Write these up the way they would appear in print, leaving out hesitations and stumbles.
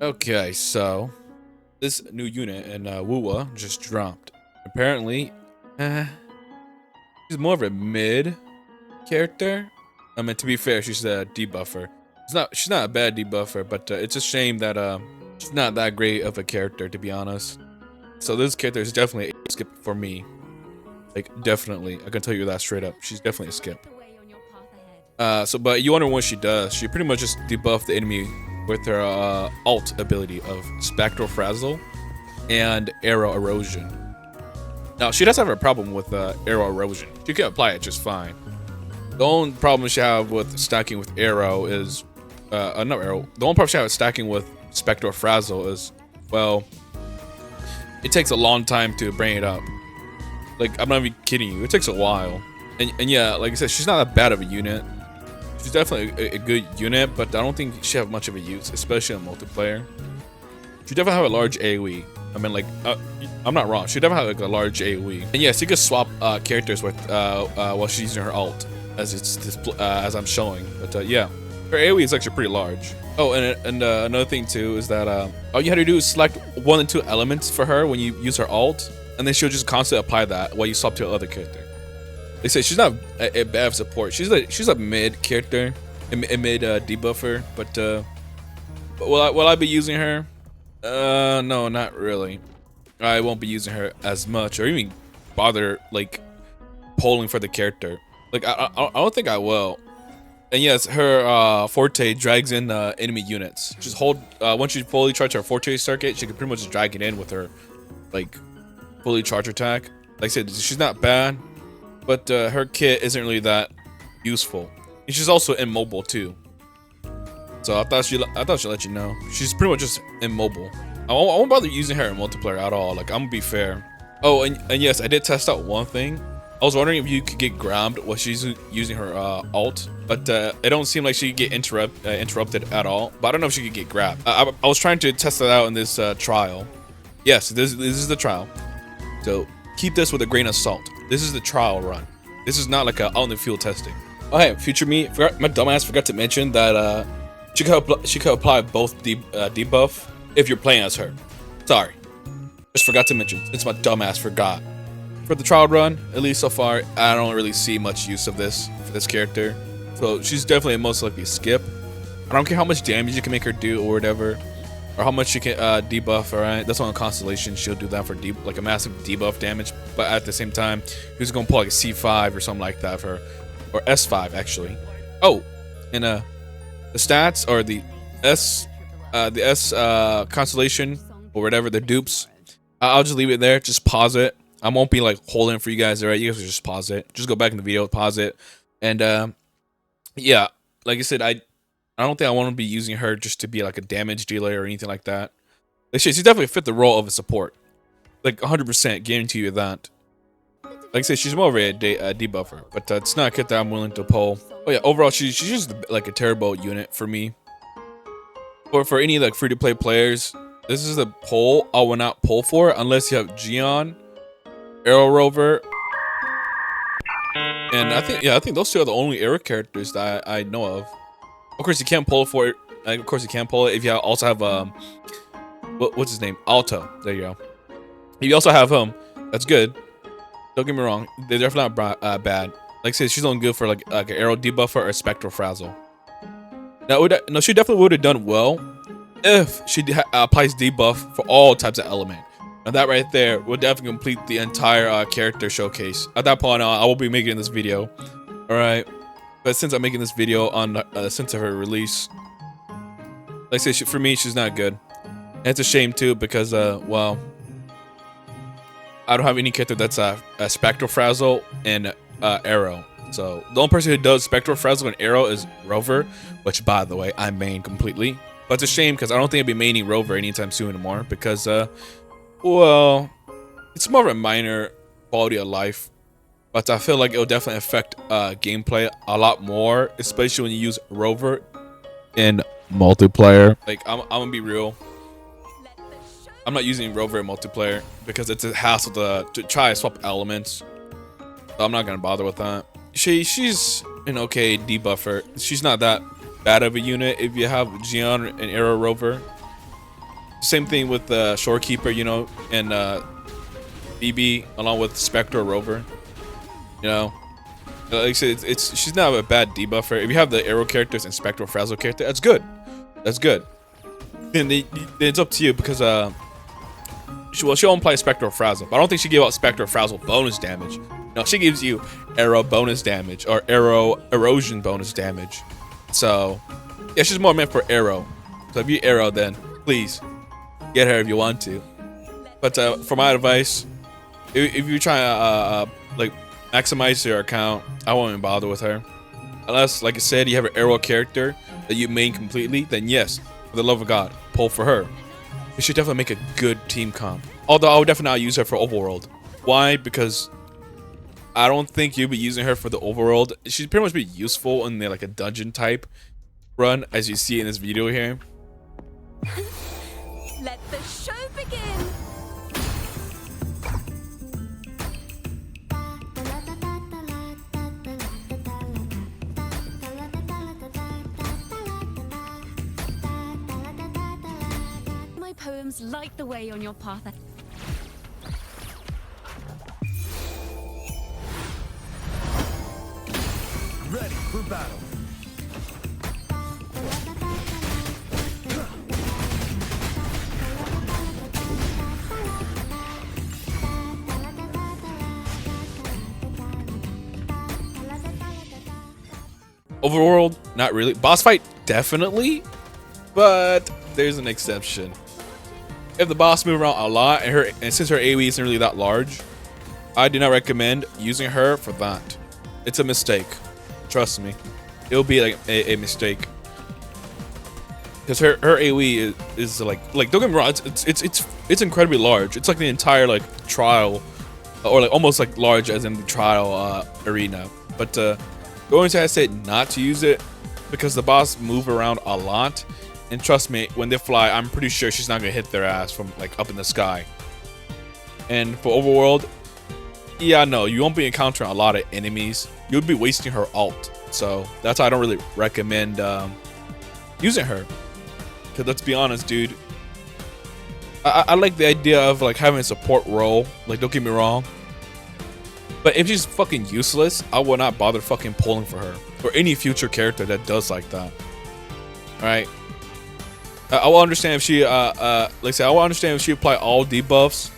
Okay, so this new unit in Wuwa just dropped. Apparently, uh, she's more of a mid character. I mean, to be fair, she's a debuffer. She's not a bad debuffer, but it's a shame that she's not that great of a character, to be honest. So this character is definitely a skip for me. Like, definitely, I can tell you that straight up. She's definitely a skip. But you wonder what she does. She pretty much just debuffed the enemy with her alt ability of Spectral Frazzle and Aero Erosion. Now, she does have a problem with Aero Erosion. She can apply it just fine. The only problem she have with stacking with Aero is, not Aero. The only problem she have with stacking with Spectral Frazzle is, well, it takes a long time to bring it up. Like, I'm not even kidding you. It takes a while. And yeah, like I said, she's not that bad of a unit. She's definitely a good unit, but I don't think she have much of a use, especially in multiplayer. She definitely have a large AoE. I mean, like, I'm not wrong. She definitely have like a large AoE. And yes, you can swap characters with while she's using her alt, as I'm showing. But yeah, her AoE is actually pretty large. Oh, and another thing too is that all you had to do is select 1 and 2 elements for her when you use her alt, and then she'll just constantly apply that while you swap to another character. They say she's not a bad support. She's a mid character, a mid debuffer. But will I be using her? No, not really. I won't be using her as much, or even bother like polling for the character. Like I don't think I will. And yes, her forte drags in enemy units. Just hold once you fully charge her forte circuit, she can pretty much just drag it in with her like fully charge attack. Like I said, she's not bad. But her kit isn't really that useful. And she's also immobile too. So I thought she'd let you know. She's pretty much just immobile. I won't bother using her in multiplayer at all. Like, I'm gonna be fair. Oh, and yes, I did test out one thing. I was wondering if you could get grabbed while she's using her alt, but it don't seem like she could get interrupted at all. But I don't know if she could get grabbed. I was trying to test it out in this trial. Yes, this is the trial. So keep this with a grain of salt. This is the trial run. This is not like a on the field testing. Oh hey, future me, my dumbass forgot to mention that she could apply both debuff if you're playing as her. Sorry, just forgot to mention. It's my dumbass forgot. For the trial run, at least so far, I don't really see much use of this for this character. So she's definitely most likely a skip. I don't care how much damage you can make her do or whatever, or how much you can debuff. All right, that's on constellation. She'll do that for like a massive debuff damage. But at the same time, he's gonna pull like a C5 or something like that for her, or S5 actually. Oh, and the stats or the S constellation or whatever the dupes. I'll just leave it there. Just pause it. I won't be like holding for you guys. All right, you guys will just pause it. Just go back in the video, pause it, and yeah, like I said, I don't think I want to be using her just to be like a damage dealer or anything like that. Like she's definitely fit the role of a support. Like 100% guarantee you that. Like I said, she's more of a debuffer, but it's not a kit that I'm willing to pull. Oh yeah, overall, she's just like a terrible unit for me. Or for any like free-to-play players, this is the pull I will not pull for unless you have Gion, Aero Rover, and I think those two are the only Aero characters that I know of. Of course, you can't pull it for it. Of course, you can't pull it if you also have what's his name? Alto. There you go. If you also have him, that's good. Don't get me wrong. They're definitely not bad. Like I said, she's only good for like an Aero debuffer or a Spectral Frazzle. Now, she definitely would have done well if she applies debuff for all types of element. And that right there will definitely complete the entire character showcase. At that point, I will be making this video. All right. But since I'm making this video on since of her release, like I say, for me, she's not good. And it's a shame too because well, I don't have any character that's a Spectral Frazzle and Aero. So the only person who does Spectral Frazzle and Aero is Rover, which by the way I main completely. But it's a shame because I don't think I'll be maining Rover anytime soon anymore because well, it's more of a minor quality of life. But I feel like it'll definitely affect gameplay a lot more, especially when you use Rover in multiplayer. Like, I'm gonna be real. I'm not using Rover in multiplayer because it's a hassle to try to swap elements. So I'm not gonna bother with that. She's an okay debuffer. She's not that bad of a unit if you have Gion and Aero Rover. Same thing with the Shorekeeper, you know, and BB along with Spectre or Rover. You know, like I said, she's not a bad debuffer. If you have the Aero characters and Spectral Frazzle character, that's good. That's good. Then it's up to you because she won't play Spectral Frazzle, but I don't think she gave out Spectral Frazzle bonus damage. No, she gives you Aero bonus damage or Aero erosion bonus damage. So yeah, she's more meant for Aero. So if you Aero, then please get her if you want to. But for my advice, if you're trying to like maximize your account, I won't even bother with her. Unless, like I said, you have an Aero character that you main completely, then yes, for the love of God, pull for her. You should definitely make a good team comp. Although I would definitely not use her for Overworld. Why? Because I don't think you'll be using her for the Overworld. She'd pretty much be useful in the, like a dungeon type run, as you see in this video here. Let the show begin. My poems light the way on your path. Ready for battle. Overworld, not really. Boss fight, definitely, but there's an exception. If the boss move around a lot and since her AoE isn't really that large, I do not recommend using her for that. It's a mistake. Trust me, it'll be like a mistake because her AoE is like don't get me wrong, it's incredibly large. It's like the entire like trial, or like almost like large as in the trial arena. But going to say not to use it because the boss move around a lot, and trust me, when they fly, I'm pretty sure she's not gonna hit their ass from like up in the sky. And for Overworld, yeah, no, you won't be encountering a lot of enemies. You'll be wasting her ult, so that's why I don't really recommend using her. Cause let's be honest, dude, I like the idea of like having a support role. Like, don't get me wrong, but if she's fucking useless, I will not bother fucking pulling for her or any future character that does like that. All right, I will understand if she like I say, I will understand if she apply all debuffs,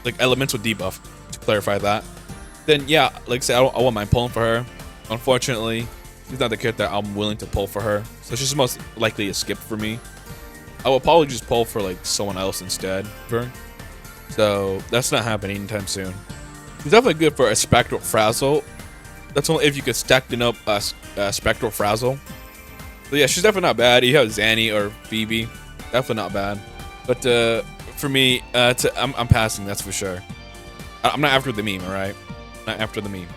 like elemental debuff, to clarify that. Then yeah, like I say, I won't mind pulling for her. Unfortunately, she's not the character I'm willing to pull for her, so she's most likely a skip for me. I will probably just pull for like someone else instead. So that's not happening anytime soon. She's definitely good for a Spectral Frazzle. That's only if you could stack up a Spectral Frazzle. So yeah, she's definitely not bad. You have Zanny or Phoebe, definitely not bad. But for me, I'm passing, that's for sure. I'm not after the meme, all right? Not after the meme.